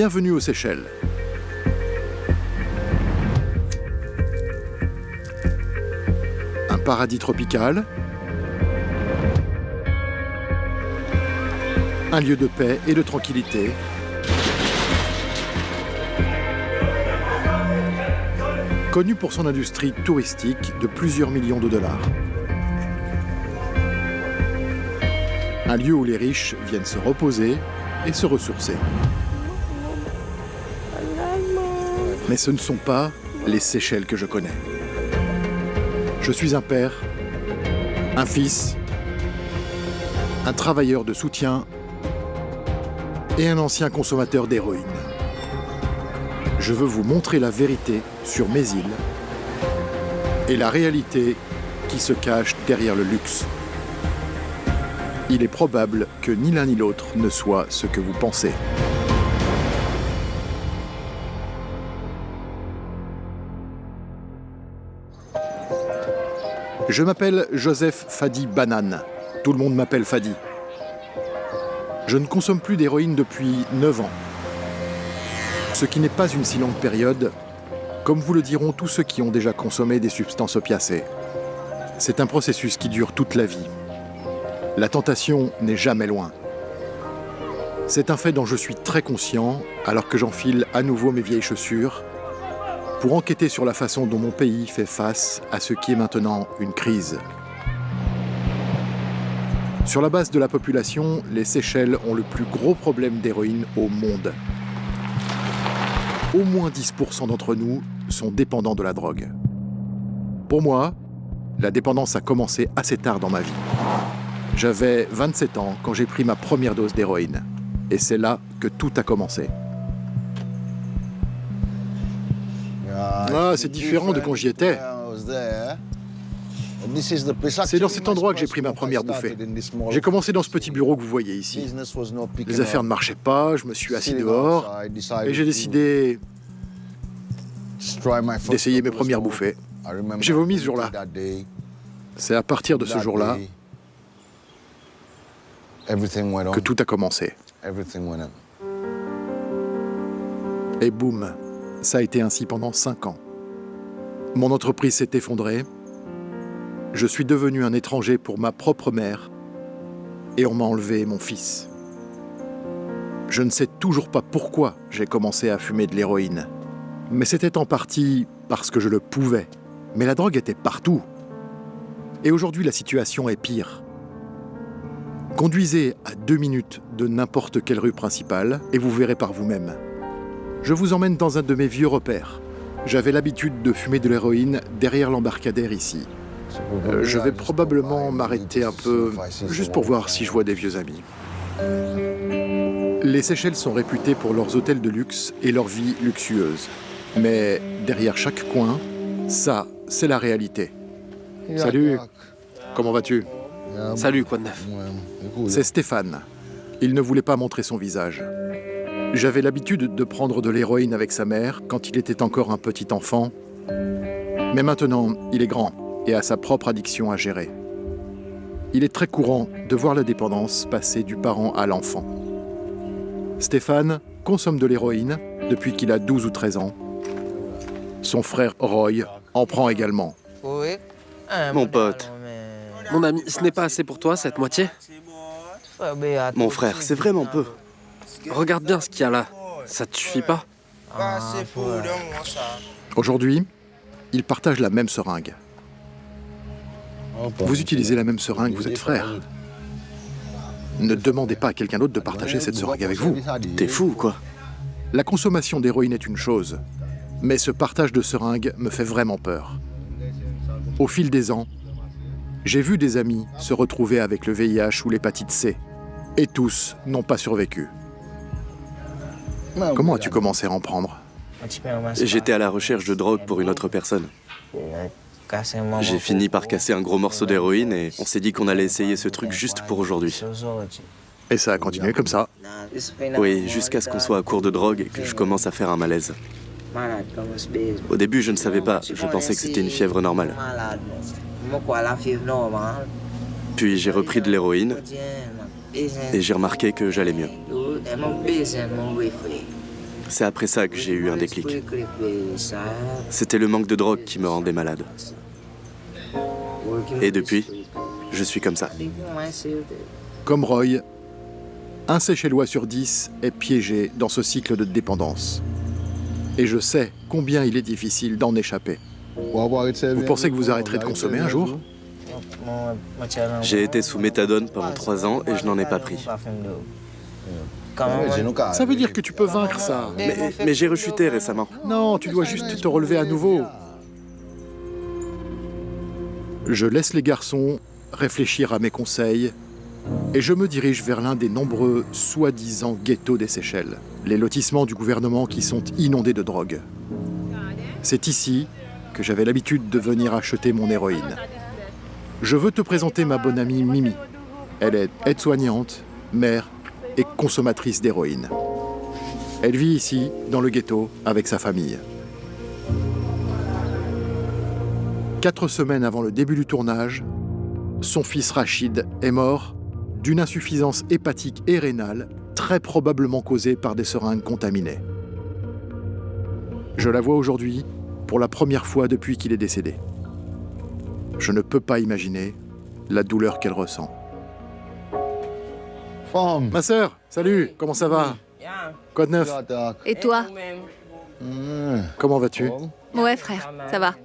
Bienvenue aux Seychelles. Un paradis tropical, un lieu de paix et de tranquillité, connu pour son industrie touristique de plusieurs millions de dollars. Un lieu où les riches viennent se reposer et se ressourcer. Mais ce ne sont pas les Seychelles que je connais. Je suis un père, un fils, un travailleur de soutien et un ancien consommateur d'héroïne. Je veux vous montrer la vérité sur mes îles et la réalité qui se cache derrière le luxe. Il est probable que ni l'un ni l'autre ne soit ce que vous pensez. Je m'appelle Joseph Fadi Banane. Tout le monde m'appelle Fadi. Je ne consomme plus d'héroïne depuis 9 ans. Ce qui n'est pas une si longue période, comme vous le diront tous ceux qui ont déjà consommé des substances opiacées. C'est un processus qui dure toute la vie. La tentation n'est jamais loin. C'est un fait dont je suis très conscient alors que j'enfile à nouveau mes vieilles chaussures pour enquêter sur la façon dont mon pays fait face à ce qui est maintenant une crise. Sur la base de la population, les Seychelles ont le plus gros problème d'héroïne au monde. Au moins 10% d'entre nous sont dépendants de la drogue. Pour moi, la dépendance a commencé assez tard dans ma vie. J'avais 27 ans quand j'ai pris ma première dose d'héroïne. Et c'est là que tout a commencé. Ah, c'est différent de quand j'y étais. C'est dans cet endroit que j'ai pris ma première bouffée. J'ai commencé dans ce petit bureau que vous voyez ici. Les affaires ne marchaient pas, je me suis assis dehors et j'ai décidé d'essayer mes premières bouffées. J'ai vomi ce jour-là. C'est à partir de ce jour-là que tout a commencé. Et boum, ça a été ainsi pendant 5 ans. Mon entreprise s'est effondrée. Je suis devenu un étranger pour ma propre mère et on m'a enlevé mon fils. Je ne sais toujours pas pourquoi j'ai commencé à fumer de l'héroïne. Mais c'était en partie parce que je le pouvais. Mais la drogue était partout. Et aujourd'hui, la situation est pire. Conduisez à 2 minutes de n'importe quelle rue principale et vous verrez par vous-même. Je vous emmène dans un de mes vieux repères. J'avais l'habitude de fumer de l'héroïne derrière l'embarcadère ici. Je vais probablement m'arrêter un peu, juste pour voir si je vois des vieux amis. Les Seychelles sont réputées pour leurs hôtels de luxe et leur vie luxueuse. Mais derrière chaque coin, ça, c'est la réalité. Salut, comment vas-tu ? Salut, quoi de neuf? C'est Stéphane. Il ne voulait pas montrer son visage. J'avais l'habitude de prendre de l'héroïne avec sa mère quand il était encore un petit enfant. Mais maintenant, il est grand et a sa propre addiction à gérer. Il est très courant de voir la dépendance passer du parent à l'enfant. Stéphane consomme de l'héroïne depuis qu'il a 12 ou 13 ans. Son frère Roy en prend également. Mon pote. Mon ami, ce n'est pas assez pour toi, cette moitié? Mon frère, c'est vraiment peu. Regarde bien ce qu'il y a là. Ça te suffit pas? Aujourd'hui, ils partagent la même seringue. Vous utilisez la même seringue, vous êtes frères. Ne demandez pas à quelqu'un d'autre de partager cette seringue avec vous. T'es fou, quoi. La consommation d'héroïne est une chose, mais ce partage de seringues me fait vraiment peur. Au fil des ans, j'ai vu des amis se retrouver avec le VIH ou l'hépatite C, et tous n'ont pas survécu. Comment as-tu commencé à en prendre? J'étais à la recherche de drogue pour une autre personne. J'ai fini par casser un gros morceau d'héroïne et on s'est dit qu'on allait essayer ce truc juste pour aujourd'hui. Et ça a continué comme ça? Oui, jusqu'à ce qu'on soit à court de drogue et que je commence à faire un malaise. Au début, je ne savais pas. Je pensais que c'était une fièvre normale. Puis j'ai repris de l'héroïne et j'ai remarqué que j'allais mieux. C'est après ça que j'ai eu un déclic. C'était le manque de drogue qui me rendait malade. Et depuis, je suis comme ça. Comme Roy, un Seychellois sur 10 est piégé dans ce cycle de dépendance. Et je sais combien il est difficile d'en échapper. Vous pensez que vous arrêterez de consommer un jour? J'ai été sous méthadone pendant 3 ans et je n'en ai pas pris. Ça veut dire que tu peux vaincre ça. Mais j'ai rechuté récemment. Non, tu dois juste te relever à nouveau. Je laisse les garçons réfléchir à mes conseils et je me dirige vers l'un des nombreux soi-disant ghettos des Seychelles, les lotissements du gouvernement qui sont inondés de drogue. C'est ici que j'avais l'habitude de venir acheter mon héroïne. Je veux te présenter ma bonne amie Mimi. Elle est aide-soignante, mère et consommatrice d'héroïne. Elle vit ici, dans le ghetto, avec sa famille. 4 semaines avant le début du tournage, son fils Rachid est mort d'une insuffisance hépatique et rénale, très probablement causée par des seringues contaminées. Je la vois aujourd'hui pour la première fois depuis qu'il est décédé. Je ne peux pas imaginer la douleur qu'elle ressent. Ma sœur, salut, comment ça va? Quoi de neuf? Et toi? Comment vas-tu? Ouais, frère, ça va.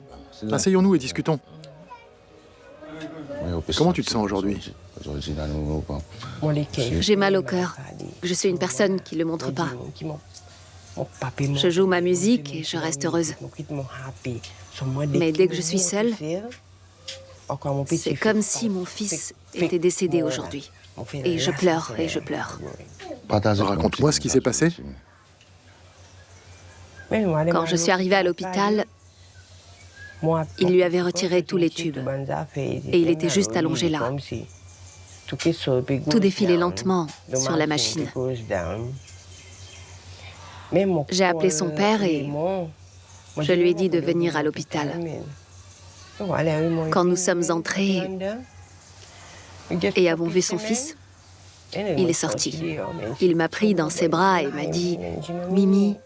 Asseyons-nous et discutons. Comment tu te sens aujourd'hui? J'ai mal au cœur. Je suis une personne qui ne le montre pas. Je joue ma musique et je reste heureuse. Mais dès que je suis seule, c'est comme si mon fils était décédé aujourd'hui. Et je pleure et je pleure. Raconte-moi ce qui s'est passé. Quand je suis arrivée à l'hôpital, il lui avait retiré tous les tubes. Et il était juste allongé là. Tout défilait lentement sur la machine. J'ai appelé son père et je lui ai dit de venir à l'hôpital. Quand nous sommes entrés et avons vu son fils, il est sorti. Il m'a pris dans ses bras et m'a dit « Mimi,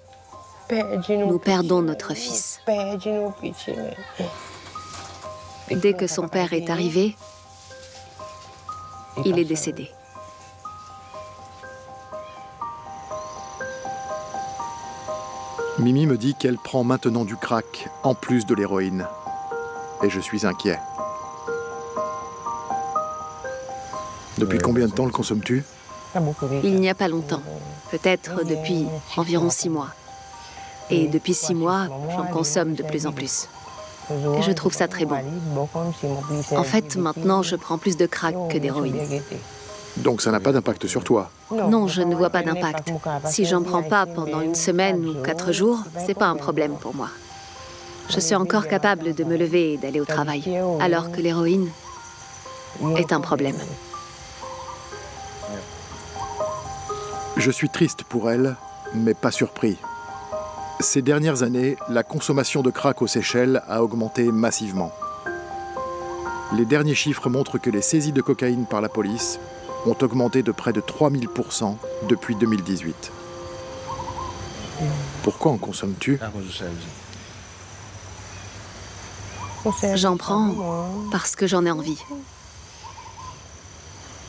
nous perdons notre fils. » Dès que son père est arrivé, il est décédé. Mimi me dit qu'elle prend maintenant du crack en plus de l'héroïne. Et je suis inquiet. Depuis combien de temps le consommes-tu? Il n'y a pas longtemps, peut-être depuis environ 6 mois. Et depuis 6 mois, j'en consomme de plus en plus. Et je trouve ça très bon. En fait, maintenant, je prends plus de crack que d'héroïne. Donc ça n'a pas d'impact sur toi? Non, je ne vois pas d'impact. Si j'en prends pas pendant 1 semaine ou 4 jours, c'est pas un problème pour moi. Je suis encore capable de me lever et d'aller au travail, alors que l'héroïne est un problème. Je suis triste pour elle, mais pas surpris. Ces dernières années, la consommation de crack aux Seychelles a augmenté massivement. Les derniers chiffres montrent que les saisies de cocaïne par la police ont augmenté de près de 3000% depuis 2018. Pourquoi en consommes-tu? J'en prends parce que j'en ai envie.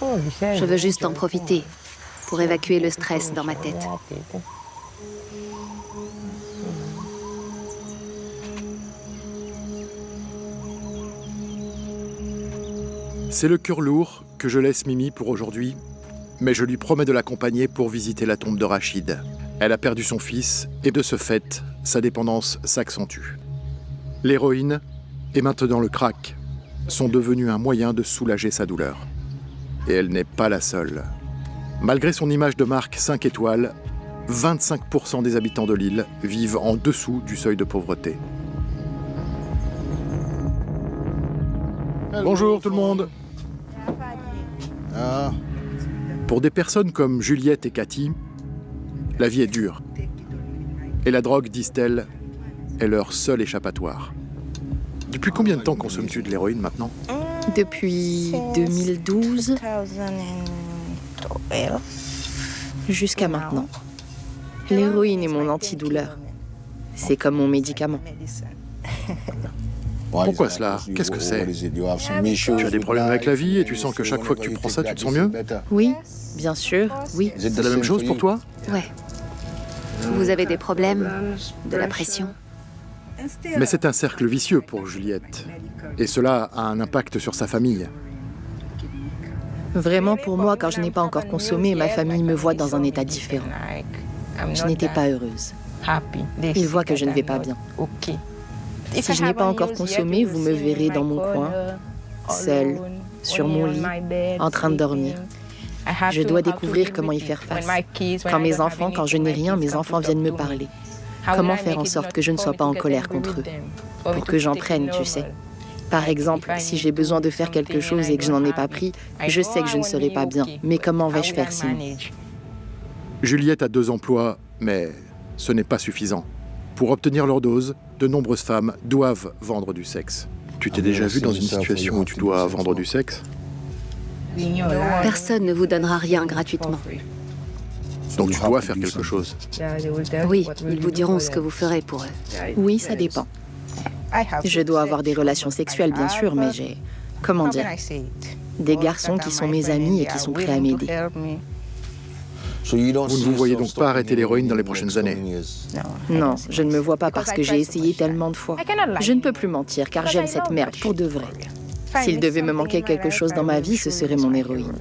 Je veux juste en profiter pour évacuer le stress dans ma tête. C'est le cœur lourd que je laisse Mimi pour aujourd'hui, mais je lui promets de l'accompagner pour visiter la tombe de Rachid. Elle a perdu son fils et de ce fait, sa dépendance s'accentue. L'héroïne et maintenant le crack sont devenus un moyen de soulager sa douleur. Et elle n'est pas la seule. Malgré son image de marque 5 étoiles, 25% des habitants de l'île vivent en dessous du seuil de pauvreté. Bonjour tout le monde. Pour des personnes comme Juliette et Cathy, la vie est dure. Et la drogue, disent-elles, est leur seul échappatoire. Depuis combien de temps consommes-tu de l'héroïne maintenant? Depuis 2012 jusqu'à maintenant. L'héroïne est mon antidouleur. C'est comme mon médicament. Pourquoi cela? Qu'est-ce que c'est? Tu as des problèmes avec la vie et tu sens que chaque fois que tu prends ça, tu te sens mieux? Oui, bien sûr, oui. C'est la même chose pour toi? Ouais. Vous avez des problèmes, de la pression. Mais c'est un cercle vicieux pour Juliette. Et cela a un impact sur sa famille. Vraiment, pour moi, quand je n'ai pas encore consommé, ma famille me voit dans un état différent. Je n'étais pas heureuse. Ils voient que je ne vais pas bien. Si je n'ai pas encore consommé, vous me verrez dans mon coin, seule, sur mon lit, en train de dormir. Je dois découvrir comment y faire face. Quand je n'ai rien, mes enfants viennent me parler. Comment faire en sorte que je ne sois pas en colère contre eux? Pour que j'en prenne, tu sais. Par exemple, si j'ai besoin de faire quelque chose et que je n'en ai pas pris, je sais que je ne serai pas bien. Mais comment vais-je faire sinon? Juliette a 2 emplois, mais ce n'est pas suffisant. Pour obtenir leur dose, de nombreuses femmes doivent vendre du sexe. Tu t'es déjà vu dans une situation où tu dois vendre du sexe? Personne ne vous donnera rien gratuitement. Donc tu dois faire quelque chose. Oui, ils vous diront ce que vous ferez pour eux. Oui, ça dépend. Je dois avoir des relations sexuelles, bien sûr, mais j'ai... Comment dire? Des garçons qui sont mes amis et qui sont prêts à m'aider. Vous ne vous voyez donc pas arrêter l'héroïne dans les prochaines années? Non, je ne me vois pas parce que j'ai essayé tellement de fois. Je ne peux plus mentir car j'aime cette merde pour de vrai. S'il devait me manquer quelque chose dans ma vie, ce serait mon héroïne.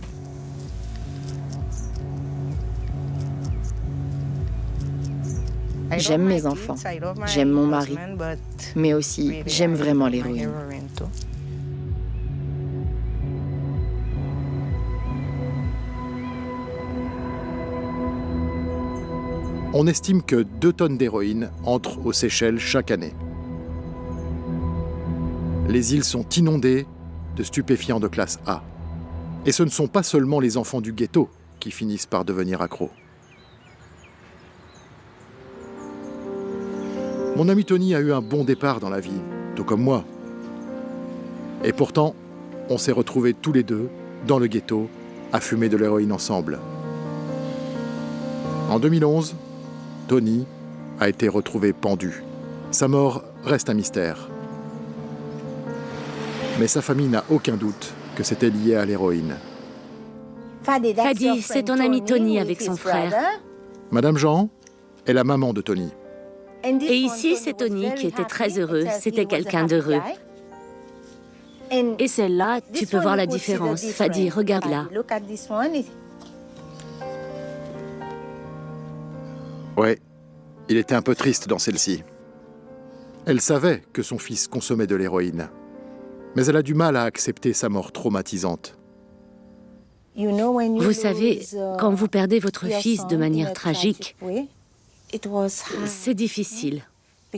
J'aime mes enfants, j'aime mon mari, mais aussi j'aime vraiment l'héroïne. On estime que 2 tonnes d'héroïne entrent aux Seychelles chaque année. Les îles sont inondées de stupéfiants de classe A. Et ce ne sont pas seulement les enfants du ghetto qui finissent par devenir accros. Mon ami Tony a eu un bon départ dans la vie, tout comme moi. Et pourtant, on s'est retrouvés tous les deux, dans le ghetto, à fumer de l'héroïne ensemble. En 2011, Tony a été retrouvé pendu. Sa mort reste un mystère. Mais sa famille n'a aucun doute que c'était lié à l'héroïne. Fadi, c'est ton ami Tony avec son frère. Madame Jean est la maman de Tony. Et ici, c'est Tony qui était très heureux. C'était quelqu'un d'heureux. Et celle-là, tu peux voir la différence. Fadi, regarde-la. Ouais, il était un peu triste dans celle-ci. Elle savait que son fils consommait de l'héroïne. Mais elle a du mal à accepter sa mort traumatisante. Vous savez, quand vous perdez votre fils de manière tragique, c'est difficile.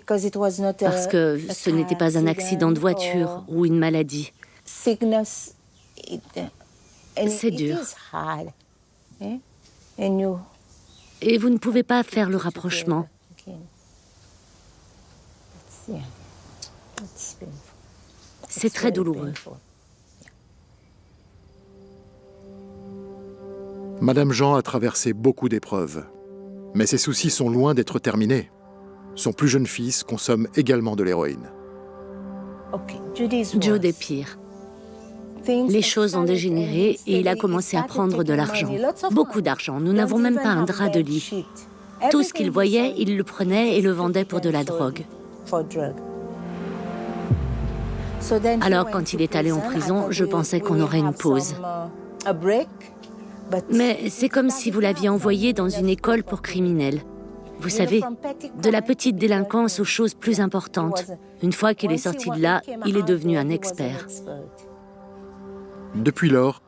Parce que ce n'était pas un accident de voiture ou une maladie. C'est dur. Et vous ne pouvez pas faire le rapprochement. C'est très douloureux. Madame Jean a traversé beaucoup d'épreuves. Mais ses soucis sont loin d'être terminés. Son plus jeune fils consomme également de l'héroïne. Jude est pire. Les choses ont dégénéré et il a commencé à prendre de l'argent. Beaucoup d'argent. Nous n'avons même pas un drap de lit. Tout ce qu'il voyait, il le prenait et le vendait pour de la drogue. Alors, quand il est allé en prison, je pensais qu'on aurait une pause. Mais c'est comme si vous l'aviez envoyé dans une école pour criminels. Vous savez, de la petite délinquance aux choses plus importantes. Une fois qu'il est sorti de là, il est devenu un expert. Depuis lors,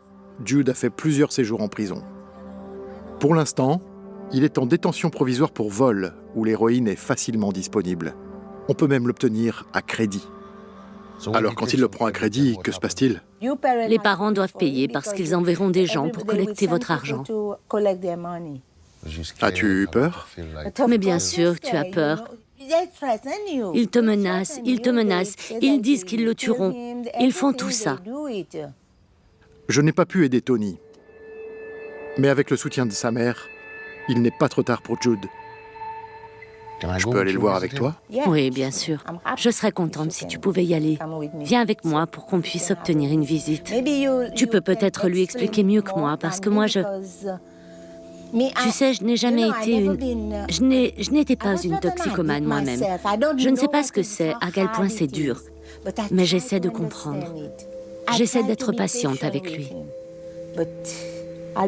Jude a fait plusieurs séjours en prison. Pour l'instant, il est en détention provisoire pour vol, où l'héroïne est facilement disponible. On peut même l'obtenir à crédit. Alors quand il le prend à crédit, que se passe-t-il? Les parents doivent payer parce qu'ils enverront des gens pour collecter votre argent. As-tu eu peur? Mais bien sûr, tu as peur. Ils te menacent, ils disent qu'ils le tueront. Ils font tout ça. Je n'ai pas pu aider Tony. Mais avec le soutien de sa mère, il n'est pas trop tard pour Jude. Je peux aller le voir avec toi? Oui, bien sûr. Je serais contente si tu pouvais y aller. Viens avec moi pour qu'on puisse obtenir une visite. Tu peux peut-être lui expliquer mieux que moi, parce que moi, tu sais, je n'ai jamais été une... Je n'étais pas une toxicomane moi-même. Je ne sais pas ce que c'est, à quel point c'est dur. Mais j'essaie de comprendre. J'essaie d'être patiente avec lui.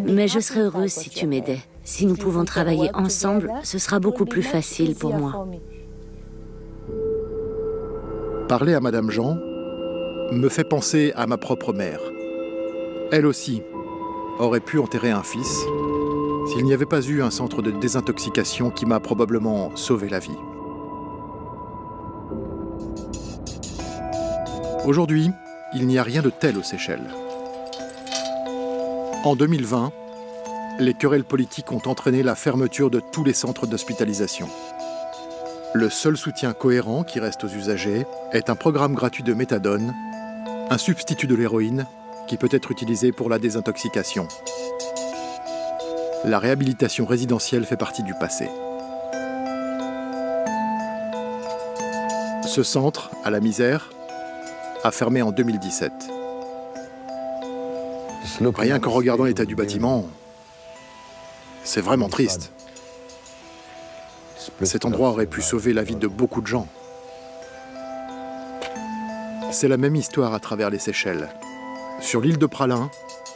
Mais je serais heureuse si tu m'aidais. Si nous pouvons travailler ensemble, ce sera beaucoup plus facile pour moi. Parler à Madame Jean me fait penser à ma propre mère. Elle aussi aurait pu enterrer un fils s'il n'y avait pas eu un centre de désintoxication qui m'a probablement sauvé la vie. Aujourd'hui, il n'y a rien de tel aux Seychelles. En 2020, les querelles politiques ont entraîné la fermeture de tous les centres d'hospitalisation. Le seul soutien cohérent qui reste aux usagers est un programme gratuit de méthadone, un substitut de l'héroïne qui peut être utilisé pour la désintoxication. La réhabilitation résidentielle fait partie du passé. Ce centre, à la misère, a fermé en 2017. Rien qu'en regardant l'état du bâtiment, c'est vraiment triste. Cet endroit aurait pu sauver la vie de beaucoup de gens. C'est la même histoire à travers les Seychelles. Sur l'île de Pralin,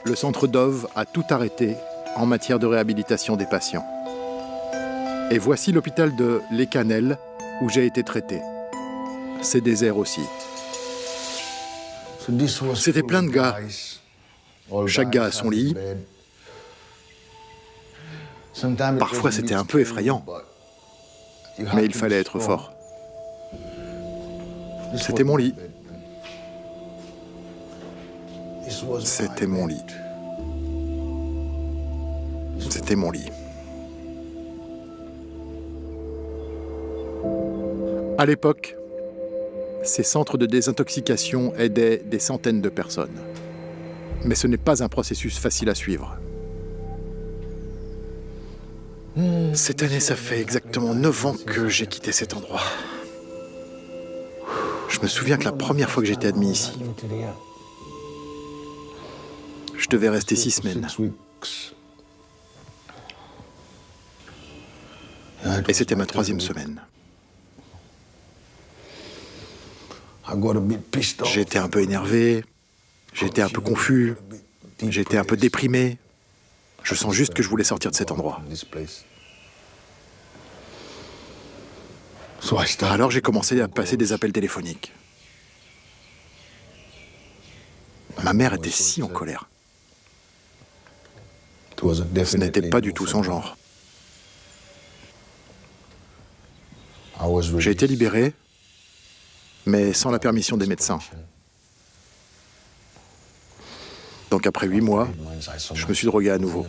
le centre Dove a tout arrêté en matière de réhabilitation des patients. Et voici l'hôpital de Les Cannelles, où j'ai été traité. C'est désert aussi. C'était plein de gars. Chaque gars a son lit. Parfois, c'était un peu effrayant. Mais il fallait être fort. C'était mon lit. C'était mon lit. C'était mon lit. À l'époque, ces centres de désintoxication aidaient des centaines de personnes. Mais ce n'est pas un processus facile à suivre. Cette année, ça fait exactement 9 ans que j'ai quitté cet endroit. Je me souviens que la première fois que j'étais admis ici, je devais rester 6 semaines. Et c'était ma 3e semaine. J'ai été un peu énervé, j'ai été un peu confus, j'ai été un peu déprimé. Je sens juste que je voulais sortir de cet endroit. Alors j'ai commencé à passer des appels téléphoniques. Ma mère était si en colère. Ce n'était pas du tout son genre. J'ai été libéré, mais sans la permission des médecins. Donc après 8 mois, je me suis drogué à nouveau.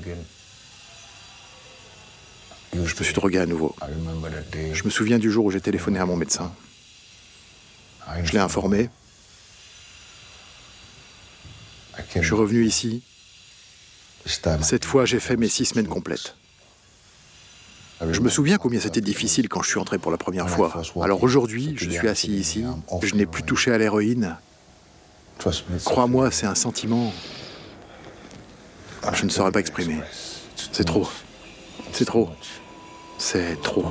Je me souviens du jour où j'ai téléphoné à mon médecin. Je l'ai informé. Je suis revenu ici. Cette fois, j'ai fait mes 6 semaines complètes. Je me souviens combien c'était difficile quand je suis entré pour la première fois. Alors aujourd'hui, je suis assis ici, je n'ai plus touché à l'héroïne. Crois-moi, c'est un sentiment... Je ne saurais pas exprimer. C'est trop. C'est trop. C'est trop.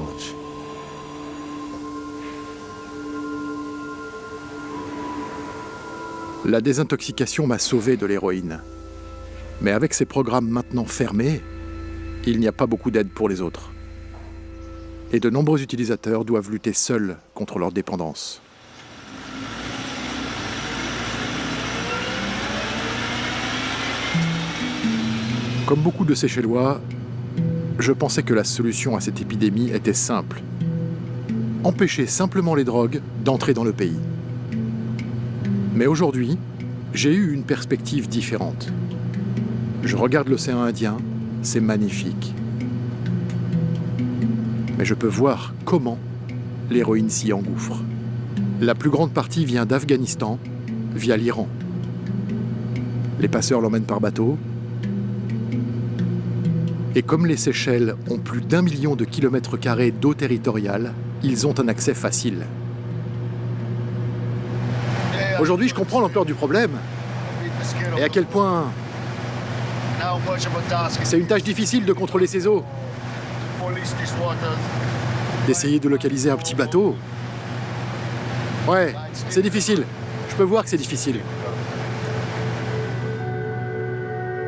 La désintoxication m'a sauvé de l'héroïne. Mais avec ces programmes maintenant fermés, il n'y a pas beaucoup d'aide pour les autres. Et de nombreux utilisateurs doivent lutter seuls contre leur dépendance. Comme beaucoup de Seychellois, je pensais que la solution à cette épidémie était simple. Empêcher simplement les drogues d'entrer dans le pays. Mais aujourd'hui, j'ai eu une perspective différente. Je regarde l'océan Indien, c'est magnifique. Mais je peux voir comment l'héroïne s'y engouffre. La plus grande partie vient d'Afghanistan, via l'Iran. Les passeurs l'emmènent par bateau. Et comme les Seychelles ont plus d'1 million de kilomètres carrés d'eau territoriale, ils ont un accès facile. Aujourd'hui, je comprends l'ampleur du problème et à quel point c'est une tâche difficile de contrôler ces eaux. D'essayer de localiser un petit bateau. Ouais, c'est difficile. Je peux voir que c'est difficile.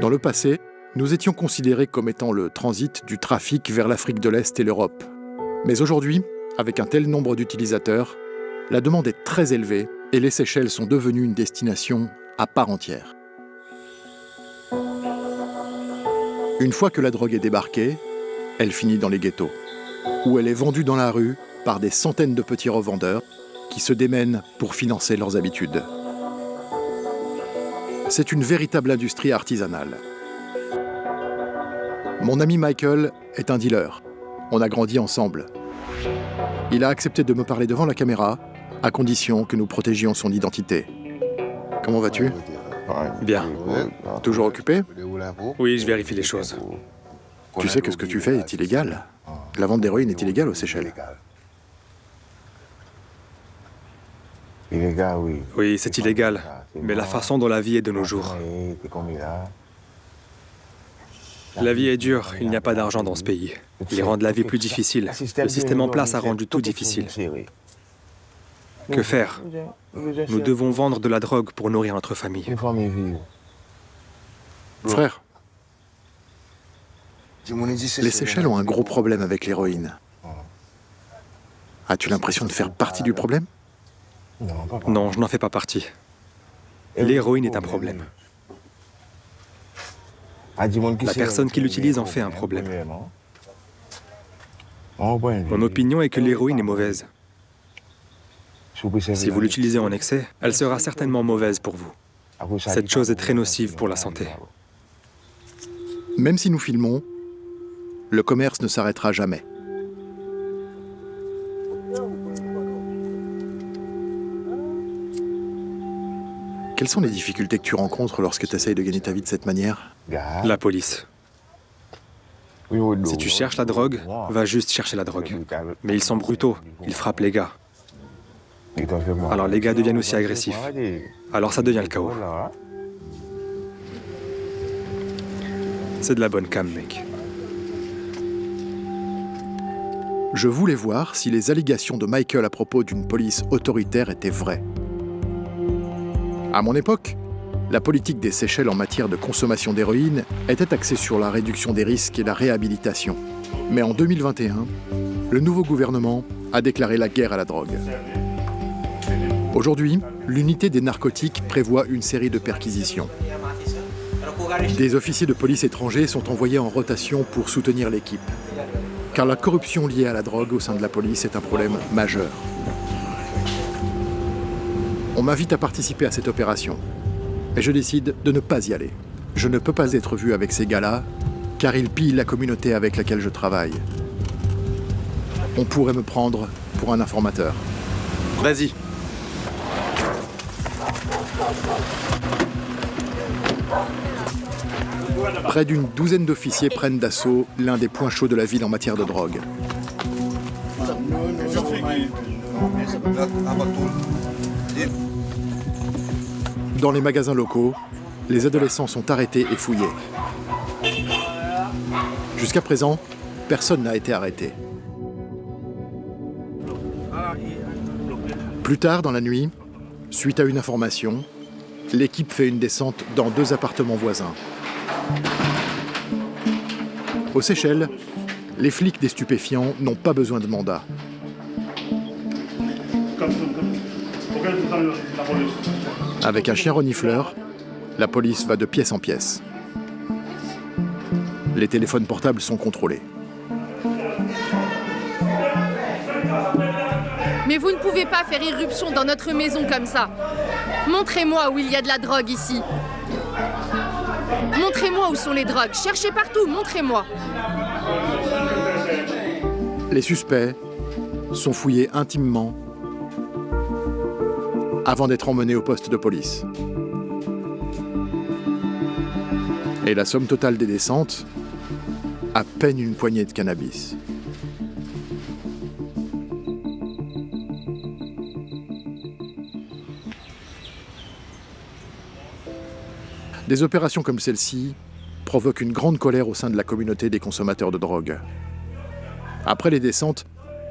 Dans le passé, nous étions considérés comme étant le transit du trafic vers l'Afrique de l'Est et l'Europe. Mais aujourd'hui, avec un tel nombre d'utilisateurs, la demande est très élevée et les Seychelles sont devenues une destination à part entière. Une fois que la drogue est débarquée, elle finit dans les ghettos, où elle est vendue dans la rue par des centaines de petits revendeurs qui se démènent pour financer leurs habitudes. C'est une véritable industrie artisanale. Mon ami Michael est un dealer. On a grandi ensemble. Il a accepté de me parler devant la caméra, à condition que nous protégions son identité. Comment vas-tu ? Bien. Toujours occupé ? Oui, je vérifie les choses. Tu sais que ce que tu fais est illégal. La vente d'héroïne est illégale aux Seychelles. Oui, c'est illégal, mais la façon dont la vie est de nos jours. La vie est dure, il n'y a pas d'argent dans ce pays. Ils rendent la vie plus difficile. Le système en place a rendu tout difficile. Que faire ? Nous devons vendre de la drogue pour nourrir notre famille. Frère, les Seychelles ont un gros problème avec l'héroïne. As-tu l'impression de faire partie du problème ? Non, je n'en fais pas partie. L'héroïne est un problème. La personne qui l'utilise en fait un problème. Mon opinion est que l'héroïne est mauvaise. Si vous l'utilisez en excès, elle sera certainement mauvaise pour vous. Cette chose est très nocive pour la santé. Même si nous filmons, le commerce ne s'arrêtera jamais. Quelles sont les difficultés que tu rencontres lorsque tu essayes de gagner ta vie de cette manière ? La police. Si tu cherches la drogue, va juste chercher la drogue. Mais ils sont brutaux, ils frappent les gars. Alors les gars deviennent aussi agressifs. Alors ça devient le chaos. C'est de la bonne cam, mec. Je voulais voir si les allégations de Michael à propos d'une police autoritaire étaient vraies. À mon époque, la politique des Seychelles en matière de consommation d'héroïne était axée sur la réduction des risques et la réhabilitation. Mais en 2021, le nouveau gouvernement a déclaré la guerre à la drogue. Aujourd'hui, l'unité des narcotiques prévoit une série de perquisitions. Des officiers de police étrangers sont envoyés en rotation pour soutenir l'équipe. Car la corruption liée à la drogue au sein de la police est un problème majeur. On m'invite à participer à cette opération. Et je décide de ne pas y aller. Je ne peux pas être vu avec ces gars-là, car ils pillent la communauté avec laquelle je travaille. On pourrait me prendre pour un informateur. Vas-y. Près d'une douzaine d'officiers prennent d'assaut l'un des points chauds de la ville en matière de drogue. Dans les magasins locaux, les adolescents sont arrêtés et fouillés. Jusqu'à présent, personne n'a été arrêté. Plus tard dans la nuit, suite à une information, l'équipe fait une descente dans 2 appartements voisins. Aux Seychelles, les flics des stupéfiants n'ont pas besoin de mandat. Avec un chien renifleur, la police va de pièce en pièce. Les téléphones portables sont contrôlés. Mais vous ne pouvez pas faire irruption dans notre maison comme ça. Montrez-moi où il y a de la drogue ici. Montrez-moi où sont les drogues. Cherchez partout, montrez-moi. Les suspects sont fouillés intimement avant d'être emmenés au poste de police. Et la somme totale des descentes, à peine une poignée de cannabis. Des opérations comme celle-ci provoquent une grande colère au sein de la communauté des consommateurs de drogue. Après les descentes,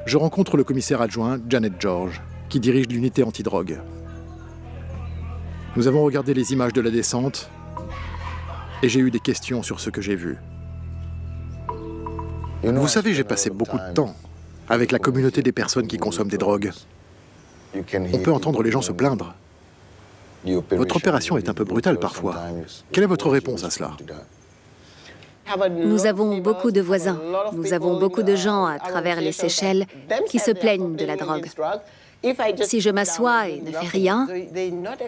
je rencontre le commissaire adjoint Janet George, qui dirige l'unité antidrogue. Nous avons regardé les images de la descente et j'ai eu des questions sur ce que j'ai vu. Vous savez, j'ai passé beaucoup de temps avec la communauté des personnes qui consomment des drogues. On peut entendre les gens se plaindre. Votre opération est un peu brutale parfois. Quelle est votre réponse à cela? Nous avons beaucoup de voisins. Nous avons beaucoup de gens à travers les Seychelles qui se plaignent de la drogue. Si je m'assois et ne fais rien,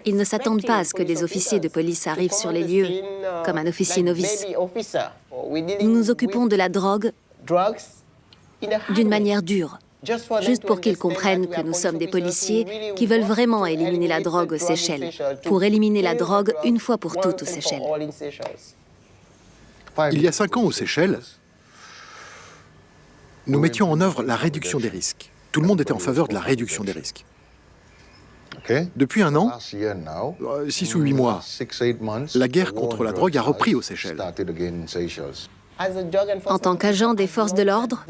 ils ne s'attendent pas à ce que des officiers de police arrivent sur les lieux comme un officier novice. Nous nous occupons de la drogue d'une manière dure, juste pour qu'ils comprennent que nous sommes des policiers qui veulent vraiment éliminer la drogue aux Seychelles, pour éliminer la drogue une fois pour toutes aux Seychelles. Il y a 5 ans aux Seychelles, nous mettions en œuvre la réduction des risques. Tout le monde était en faveur de la réduction des risques. Depuis un an, 6 ou 8 mois, la guerre contre la drogue a repris aux Seychelles. En tant qu'agent des forces de l'ordre,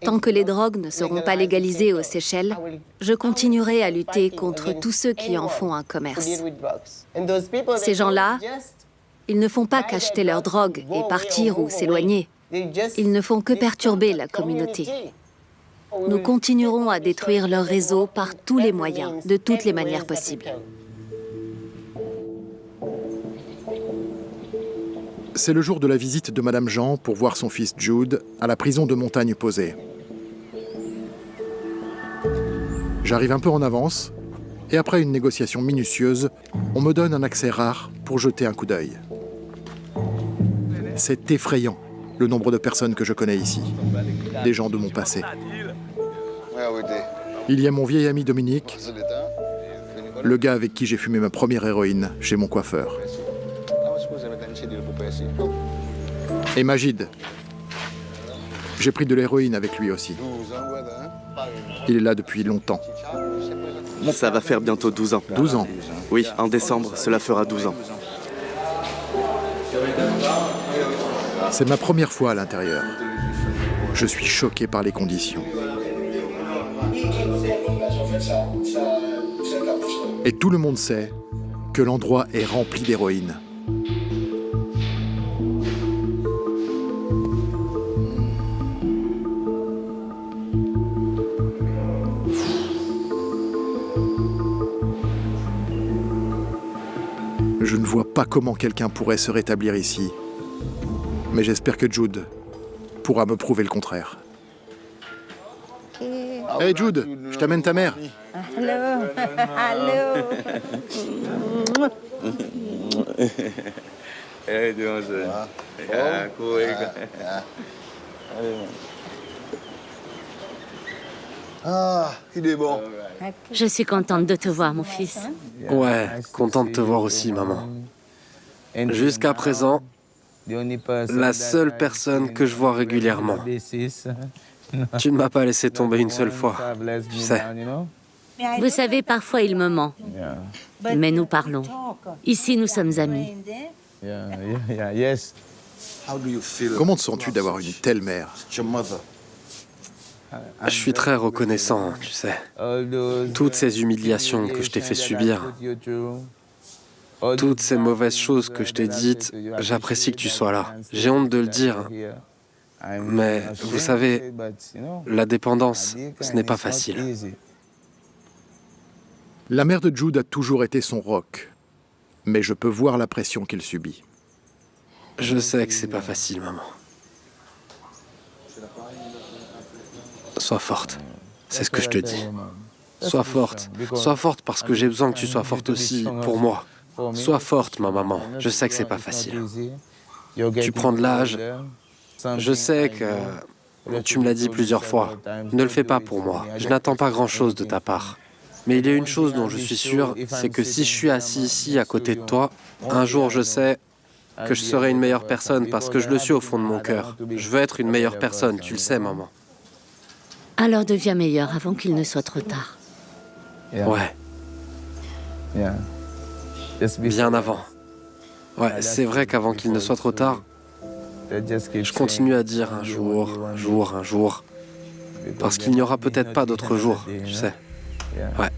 tant que les drogues ne seront pas légalisées aux Seychelles, je continuerai à lutter contre tous ceux qui en font un commerce. Ces gens-là, ils ne font pas qu'acheter leur drogue et partir ou s'éloigner. Ils ne font que perturber la communauté. Nous continuerons à détruire leur réseau par tous les moyens, de toutes les manières possibles. C'est le jour de la visite de Madame Jean pour voir son fils Jude à la prison de Montagne-Posée. J'arrive un peu en avance et après une négociation minutieuse, on me donne un accès rare pour jeter un coup d'œil. C'est effrayant, le nombre de personnes que je connais ici, des gens de mon passé. Il y a mon vieil ami Dominique, le gars avec qui j'ai fumé ma première héroïne chez mon coiffeur. Et Magid. J'ai pris de l'héroïne avec lui aussi. Il est là depuis longtemps. Ça va faire bientôt 12 ans. 12 ans? Oui, en décembre, cela fera 12 ans. C'est ma première fois à l'intérieur. Je suis choqué par les conditions. Et tout le monde sait que l'endroit est rempli d'héroïne. Je ne vois pas comment quelqu'un pourrait se rétablir ici. Mais j'espère que Jude pourra me prouver le contraire. Hey Jude, je t'amène ta mère. Hello. Hello. Ah, il est bon. Je suis contente de te voir, mon fils. Ouais, content de te voir aussi, maman. Jusqu'à présent, la seule personne que je vois régulièrement. Tu ne m'as pas laissé tomber une seule fois, tu sais. Vous savez, parfois il me ment. Mais nous parlons. Ici, nous sommes amis. Comment te sens-tu d'avoir une telle mère? Je suis très reconnaissant, tu sais. Toutes ces humiliations que je t'ai fait subir, toutes ces mauvaises choses que je t'ai dites, j'apprécie que tu sois là. J'ai honte de le dire, mais vous savez, la dépendance, ce n'est pas facile. La mère de Jude a toujours été son roc, mais je peux voir la pression qu'il subit. Je sais que c'est pas facile, maman. Sois forte, c'est ce que je te dis. Sois forte parce que j'ai besoin que tu sois forte aussi pour moi. Sois forte, ma maman, je sais que c'est pas facile. Tu prends de l'âge, je sais que tu me l'as dit plusieurs fois. Ne le fais pas pour moi, je n'attends pas grand-chose de ta part. Mais il y a une chose dont je suis sûr, c'est que si je suis assis ici à côté de toi, un jour je sais que je serai une meilleure personne parce que je le suis au fond de mon cœur. Je veux être une meilleure personne, tu le sais, maman. Alors deviens meilleur avant qu'il ne soit trop tard. Ouais. Bien avant. Ouais, c'est vrai qu'avant qu'il ne soit trop tard, je continue à dire un jour, un jour, un jour. Parce qu'il n'y aura peut-être pas d'autre jour, tu sais. Ouais.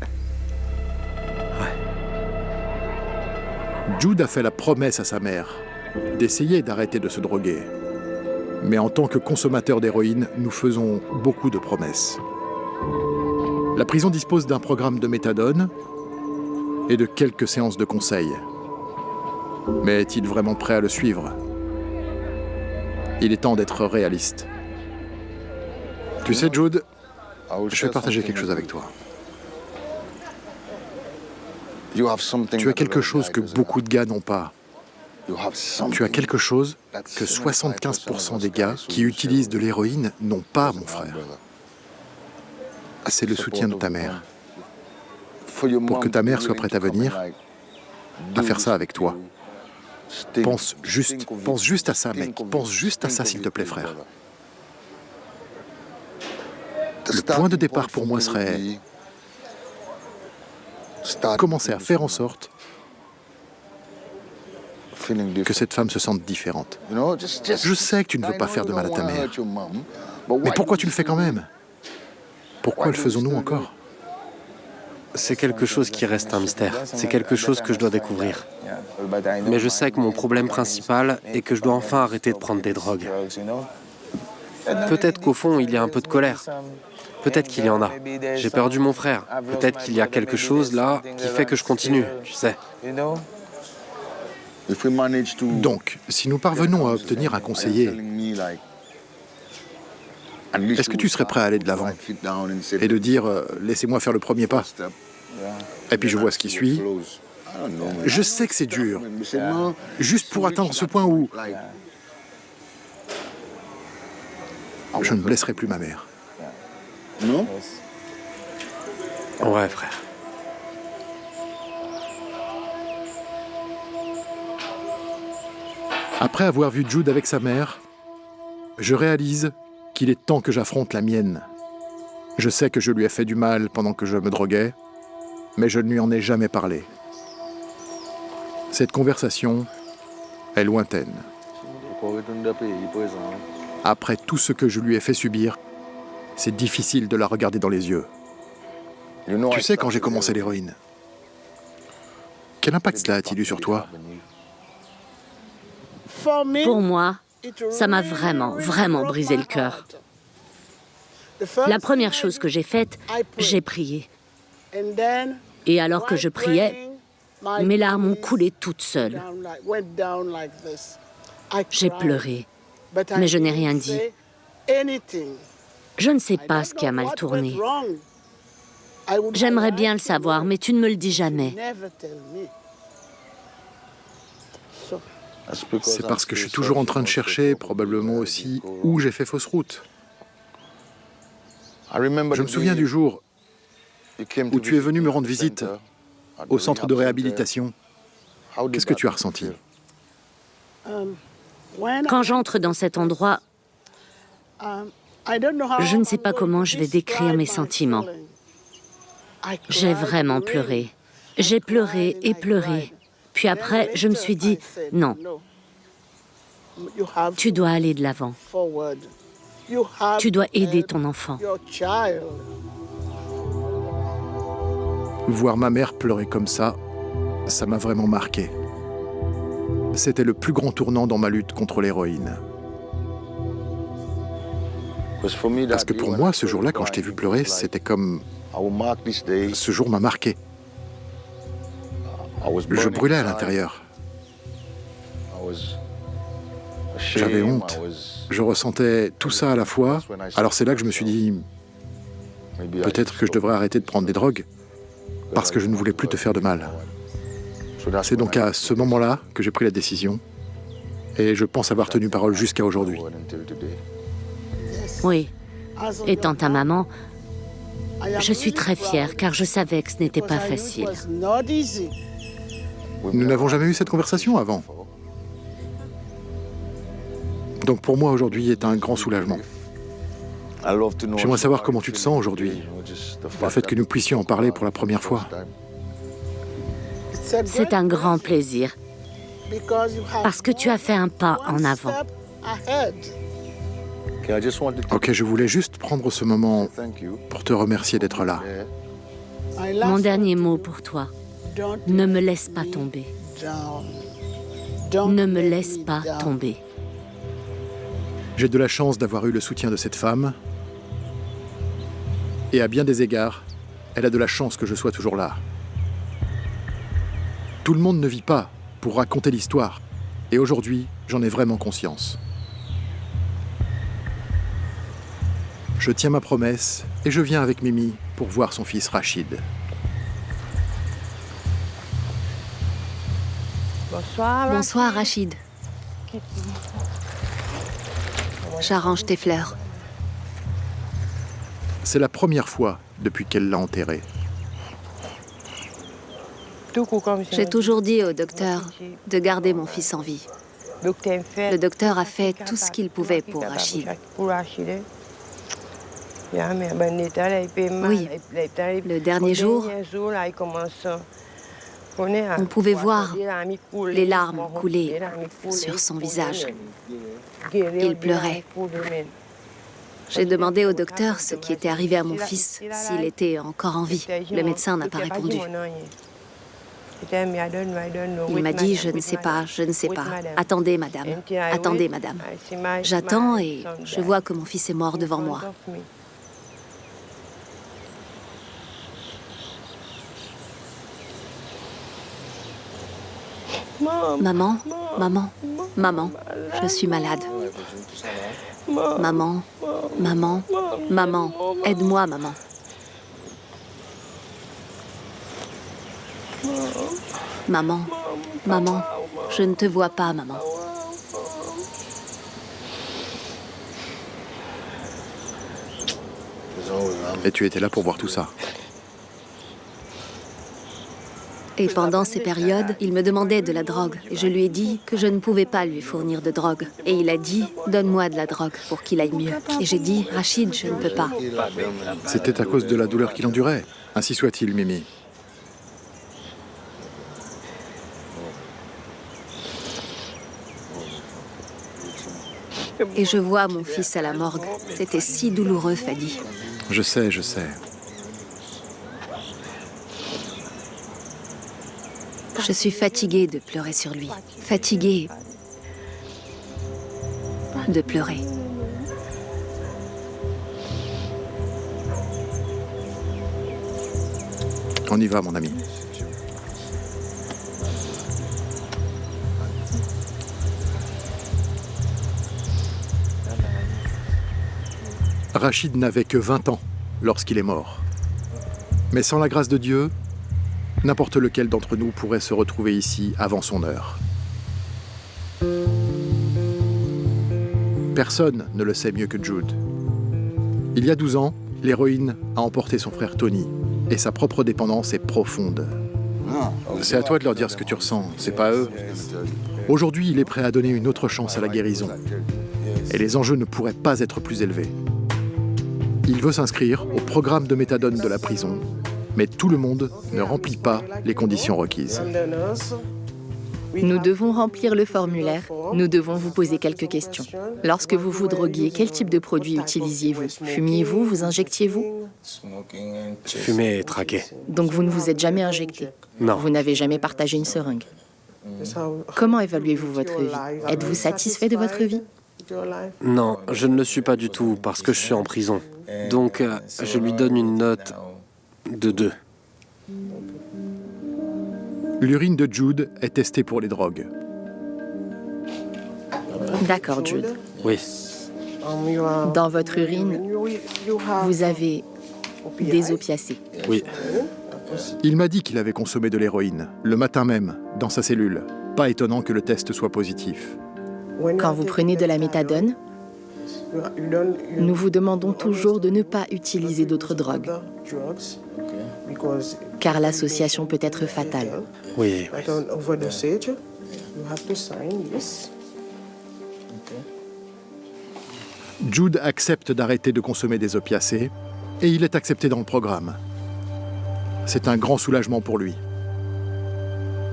Jude a fait la promesse à sa mère d'essayer d'arrêter de se droguer. Mais en tant que consommateur d'héroïne, nous faisons beaucoup de promesses. La prison dispose d'un programme de méthadone et de quelques séances de conseil. Mais est-il vraiment prêt à le suivre? Il est temps d'être réaliste. Tu sais, Jude, je vais partager quelque chose avec toi. Tu as quelque chose que beaucoup de gars n'ont pas. Tu as quelque chose que 75% des gars qui utilisent de l'héroïne n'ont pas, mon frère. C'est le soutien de ta mère. Pour que ta mère soit prête à venir, à faire ça avec toi. Pense juste à ça, mec. Pense juste à ça, s'il te plaît, frère. Le point de départ pour moi serait commencer à faire en sorte que cette femme se sente différente. Je sais que tu ne veux pas faire de mal à ta mère. Mais pourquoi tu le fais quand même? Pourquoi le faisons-nous encore? C'est quelque chose qui reste un mystère. C'est quelque chose que je dois découvrir. Mais je sais que mon problème principal est que je dois enfin arrêter de prendre des drogues. Peut-être qu'au fond, il y a un peu de colère. Peut-être qu'il y en a. J'ai perdu mon frère. Peut-être qu'il y a quelque chose là qui fait que je continue, tu sais. Donc, si nous parvenons à obtenir un conseiller, est-ce que tu serais prêt à aller de l'avant et de dire « laissez-moi faire le premier pas » et puis je vois ce qui suit? Je sais que c'est dur, juste pour atteindre ce point où je ne blesserai plus ma mère. Non? Ouais, frère. Après avoir vu Jude avec sa mère, je réalise qu'il est temps que j'affronte la mienne. Je sais que je lui ai fait du mal pendant que je me droguais, mais je ne lui en ai jamais parlé. Cette conversation est lointaine. Après tout ce que je lui ai fait subir, c'est difficile de la regarder dans les yeux. Tu sais, quand j'ai commencé l'héroïne, quel impact cela a-t-il eu sur toi? Pour moi, ça m'a vraiment, vraiment brisé le cœur. La première chose que j'ai faite, j'ai prié. Et alors que je priais, mes larmes ont coulé toutes seules. J'ai pleuré, mais je n'ai rien dit. Je ne sais pas ce qui a mal tourné. J'aimerais bien le savoir, mais tu ne me le dis jamais. C'est parce que je suis toujours en train de chercher, probablement aussi, où j'ai fait fausse route. Je me souviens du jour où tu es venu me rendre visite au centre de réhabilitation. Qu'est-ce que tu as ressenti? Quand j'entre dans cet endroit, je ne sais pas comment je vais décrire mes sentiments. J'ai vraiment pleuré. J'ai pleuré et pleuré. Puis après, je me suis dit, non, tu dois aller de l'avant. Tu dois aider ton enfant. Voir ma mère pleurer comme ça m'a vraiment marqué. C'était le plus grand tournant dans ma lutte contre l'héroïne. Parce que pour moi, ce jour-là, quand je t'ai vu pleurer, c'était comme... Ce jour m'a marqué. Je brûlais à l'intérieur. J'avais honte. Je ressentais tout ça à la fois. Alors c'est là que je me suis dit, peut-être que je devrais arrêter de prendre des drogues, parce que je ne voulais plus te faire de mal. C'est donc à ce moment-là que j'ai pris la décision, et je pense avoir tenu parole jusqu'à aujourd'hui. Oui. Étant ta maman, je suis très fière, car je savais que ce n'était pas facile. Nous n'avons jamais eu cette conversation avant. Donc pour moi, aujourd'hui, est un grand soulagement. J'aimerais savoir comment tu te sens aujourd'hui. Le fait que nous puissions en parler pour la première fois. C'est un grand plaisir. Parce que tu as fait un pas en avant. Ok, je voulais juste prendre ce moment pour te remercier d'être là. Mon dernier mot pour toi. Ne me laisse pas tomber. Ne me laisse pas tomber. J'ai de la chance d'avoir eu le soutien de cette femme. Et à bien des égards, elle a de la chance que je sois toujours là. Tout le monde ne vit pas pour raconter l'histoire. Et aujourd'hui, j'en ai vraiment conscience. Je tiens ma promesse et je viens avec Mimi pour voir son fils Rachid. Bonsoir, Rachid. J'arrange tes fleurs. C'est la première fois depuis qu'elle l'a enterré. J'ai toujours dit au docteur de garder mon fils en vie. Le docteur a fait tout ce qu'il pouvait pour Rachid. Oui, le dernier jour, on pouvait voir les larmes couler sur son visage. Il pleurait. J'ai demandé au docteur ce qui était arrivé à mon fils, s'il était encore en vie. Le médecin n'a pas répondu. Il m'a dit, je ne sais pas, je ne sais pas. Attendez, madame. Attendez, madame. J'attends et je vois que mon fils est mort devant moi. Maman, maman, maman, je suis malade. Maman, maman, maman, aide-moi, maman. Maman, maman, je ne te vois pas, maman. Et tu étais là pour voir tout ça. Et pendant ces périodes, il me demandait de la drogue. Et je lui ai dit que je ne pouvais pas lui fournir de drogue. Et il a dit, donne-moi de la drogue pour qu'il aille mieux. Et j'ai dit, Rachid, je ne peux pas. C'était à cause de la douleur qu'il endurait. Ainsi soit-il, Mimi. Et je vois mon fils à la morgue. C'était si douloureux, Fadi. Je sais, je sais. Je suis fatiguée de pleurer sur lui. Fatiguée de pleurer. On y va, mon ami. Rachid n'avait que 20 ans lorsqu'il est mort. Mais sans la grâce de Dieu, n'importe lequel d'entre nous pourrait se retrouver ici avant son heure. Personne ne le sait mieux que Jude. Il y a 12 ans, l'héroïne a emporté son frère Tony, et sa propre dépendance est profonde. C'est à toi de leur dire ce que tu ressens, c'est pas à eux. Aujourd'hui, il est prêt à donner une autre chance à la guérison. Et les enjeux ne pourraient pas être plus élevés. Il veut s'inscrire au programme de méthadone de la prison, mais tout le monde ne remplit pas les conditions requises. Nous devons remplir le formulaire. Nous devons vous poser quelques questions. Lorsque vous vous droguiez, quel type de produit utilisiez-vous? Fumiez-vous? Vous injectiez-vous? Fumer et traquer. Donc vous ne vous êtes jamais injecté? Non. Vous n'avez jamais partagé une seringue? Comment évaluez-vous votre vie? Êtes-vous satisfait de votre vie? Non, je ne le suis pas du tout parce que je suis en prison. Donc, je lui donne une note de 2. L'urine de Jude est testée pour les drogues. D'accord, Jude. Oui. Dans votre urine, vous avez des opiacés. Oui. Il m'a dit qu'il avait consommé de l'héroïne, le matin même, dans sa cellule. Pas étonnant que le test soit positif. Quand vous prenez de la méthadone, nous vous demandons toujours de ne pas utiliser d'autres drogues, car l'association peut être fatale. Oui, oui. Jude accepte d'arrêter de consommer des opiacés et il est accepté dans le programme. C'est un grand soulagement pour lui.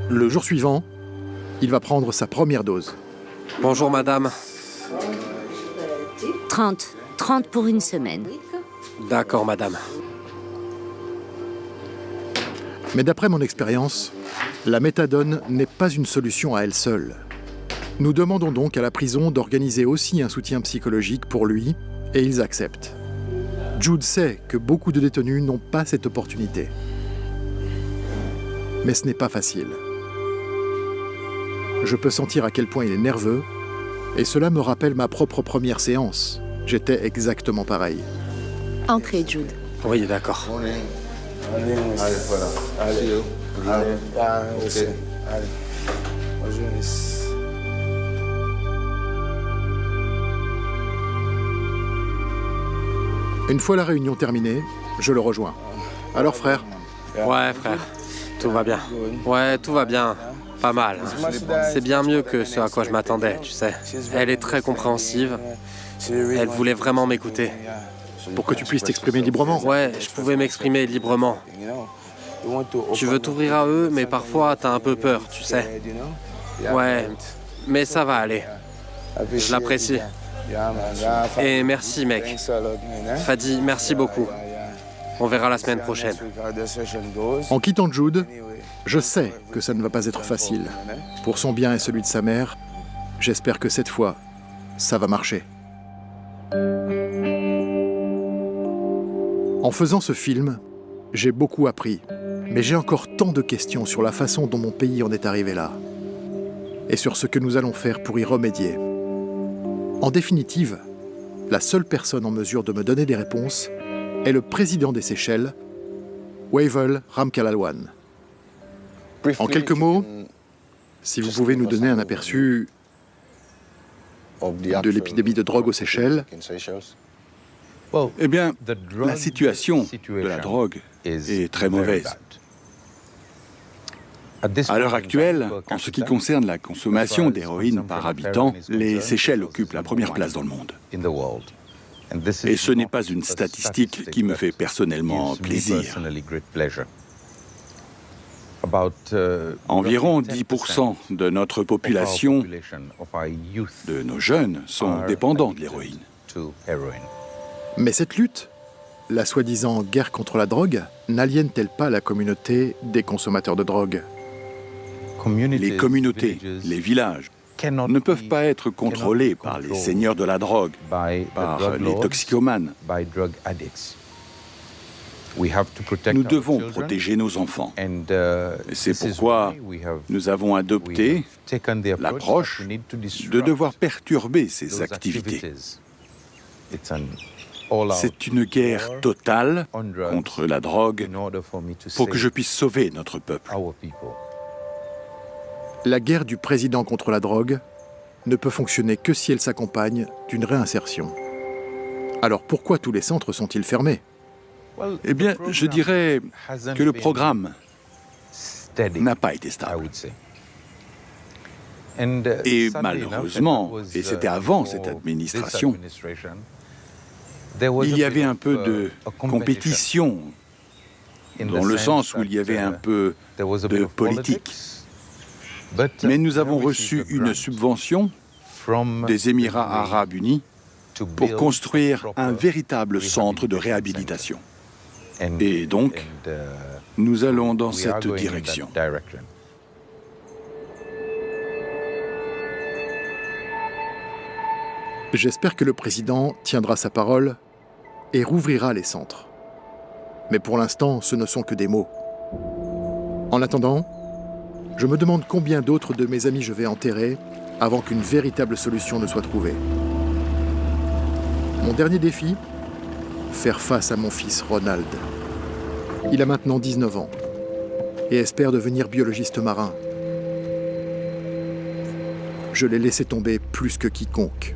Le jour suivant, Il va prendre sa première dose. Bonjour madame. 30 pour une semaine. D'accord madame. Mais d'après mon expérience, la méthadone n'est pas une solution à elle seule. Nous demandons donc à la prison d'organiser aussi un soutien psychologique pour lui, et ils acceptent. Jude sait que beaucoup de détenus n'ont pas cette opportunité. Mais ce n'est pas facile. Je peux sentir à quel point il est nerveux, et cela me rappelle ma propre première séance. J'étais exactement pareil. Entrez, Jude. Oui, d'accord. Allez, voilà. Allez. Allez. Une fois la réunion terminée, je le rejoins. Alors frère, Ouais, frère. Tout va bien. Ouais, tout va bien. Pas mal. C'est bien mieux que ce à quoi je m'attendais, tu sais. Elle est très compréhensive. Elle voulait vraiment m'écouter. pour que tu puisses t'exprimer librement. Ouais, je pouvais m'exprimer librement. Tu veux t'ouvrir à eux, mais parfois t'as un peu peur, tu sais. Ouais, mais ça va aller. Je l'apprécie. Et merci, mec. Fadi, merci beaucoup. On verra la semaine prochaine. En quittant Jude, je sais que ça ne va pas être facile. Pour son bien et celui de sa mère, j'espère que cette fois, ça va marcher. En faisant ce film, j'ai beaucoup appris, mais j'ai encore tant de questions sur la façon dont mon pays en est arrivé là, et sur ce que nous allons faire pour y remédier. En définitive, la seule personne en mesure de me donner des réponses est le président des Seychelles, Wavel Ramkalawan. En quelques mots, si vous pouvez nous donner un aperçu de l'épidémie de drogue aux Seychelles. Eh bien, la situation de la drogue est très mauvaise. À l'heure actuelle, en ce qui concerne la consommation d'héroïne par habitant, les Seychelles occupent la première place dans le monde. Et ce n'est pas une statistique qui me fait personnellement plaisir. Environ 10% de notre population, de nos jeunes, sont dépendants de l'héroïne. Mais cette lutte, la soi-disant guerre contre la drogue, n'aliène-t-elle pas la communauté des consommateurs de drogue ? Les communautés, les villages, ne peuvent pas être contrôlés par les seigneurs de la drogue, par les toxicomanes. Nous devons protéger nos enfants. C'est pourquoi nous avons adopté l'approche de devoir perturber ces activités. C'est une guerre totale contre la drogue pour que je puisse sauver notre peuple. La guerre du président contre la drogue ne peut fonctionner que si elle s'accompagne d'une réinsertion. Alors pourquoi tous les centres sont-ils fermés ? Eh bien, je dirais que le programme n'a pas été stable. Et malheureusement, et c'était avant cette administration, il y avait un peu de compétition, dans le sens où il y avait un peu de politique. Mais nous avons reçu une subvention des Émirats arabes unis pour construire un véritable centre de réhabilitation. Et donc, nous allons dans cette direction. J'espère que le président tiendra sa parole et rouvrira les centres. Mais pour l'instant, ce ne sont que des mots. En attendant, je me demande combien d'autres de mes amis je vais enterrer avant qu'une véritable solution ne soit trouvée. Mon dernier défi ? Faire face à mon fils Ronald. Il a maintenant 19 ans et espère devenir biologiste marin. Je l'ai laissé tomber plus que quiconque.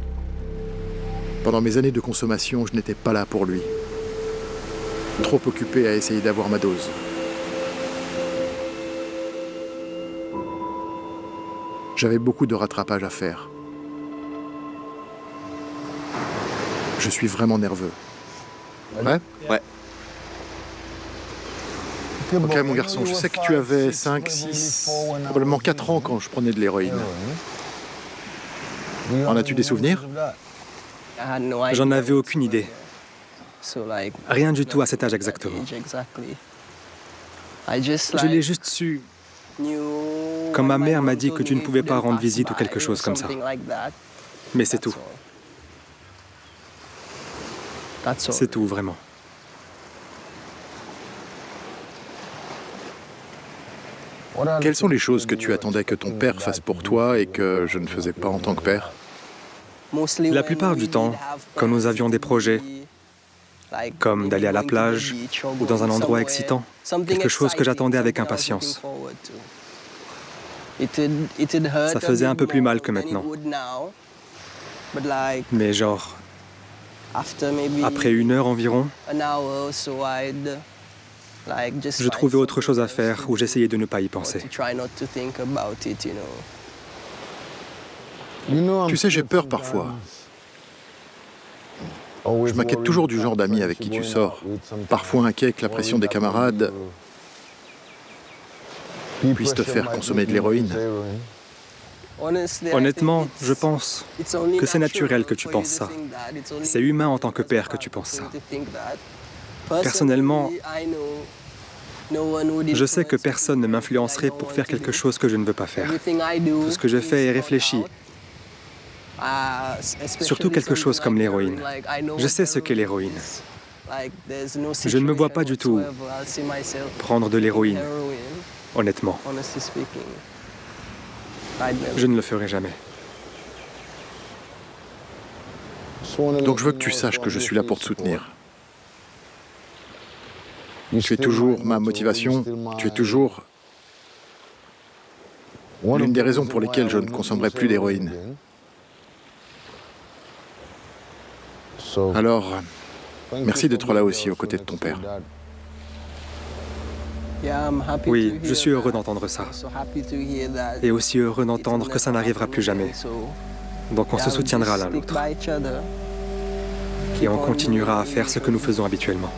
Pendant mes années de consommation, je n'étais pas là pour lui. Trop occupé à essayer d'avoir ma dose. J'avais beaucoup de rattrapage à faire. Je suis vraiment nerveux. Ouais ? Ouais. Ok, mon garçon, je sais que tu avais 5, 6, probablement 4 ans quand je prenais de l'héroïne. En as-tu des souvenirs? J'en avais aucune idée. Rien du tout à cet âge exactement. Je l'ai juste su quand ma mère m'a dit que tu ne pouvais pas rendre visite ou quelque chose comme ça. Mais c'est tout. C'est tout, vraiment. Quelles sont les choses que tu attendais que ton père fasse pour toi et que je ne faisais pas en tant que père? La plupart du temps, quand nous avions des projets, comme d'aller à la plage ou dans un endroit excitant, quelque chose que j'attendais avec impatience. Ça faisait un peu plus mal que maintenant. Mais genre, après 1 heure environ, je trouvais autre chose à faire ou j'essayais de ne pas y penser. Tu sais, j'ai peur parfois. Je m'inquiète toujours du genre d'amis avec qui tu sors. Parfois inquiet que la pression des camarades puisse te faire consommer de l'héroïne. Honnêtement, je pense que c'est naturel que tu penses ça. C'est humain en tant que père que tu penses ça. Personnellement, je sais que personne ne m'influencerait pour faire quelque chose que je ne veux pas faire. Tout ce que je fais est réfléchi. Surtout quelque chose comme l'héroïne. Je sais ce qu'est l'héroïne. Je ne me vois pas du tout prendre de l'héroïne, honnêtement. Je ne le ferai jamais. Donc je veux que tu saches que je suis là pour te soutenir. Tu es toujours ma motivation, tu es toujours l'une des raisons pour lesquelles je ne consommerai plus d'héroïne. Alors, merci d'être là aussi aux côtés de ton père. Oui, je suis heureux d'entendre ça. Et aussi heureux d'entendre que ça n'arrivera plus jamais. Donc on se soutiendra l'un l'autre. Et on continuera à faire ce que nous faisons habituellement.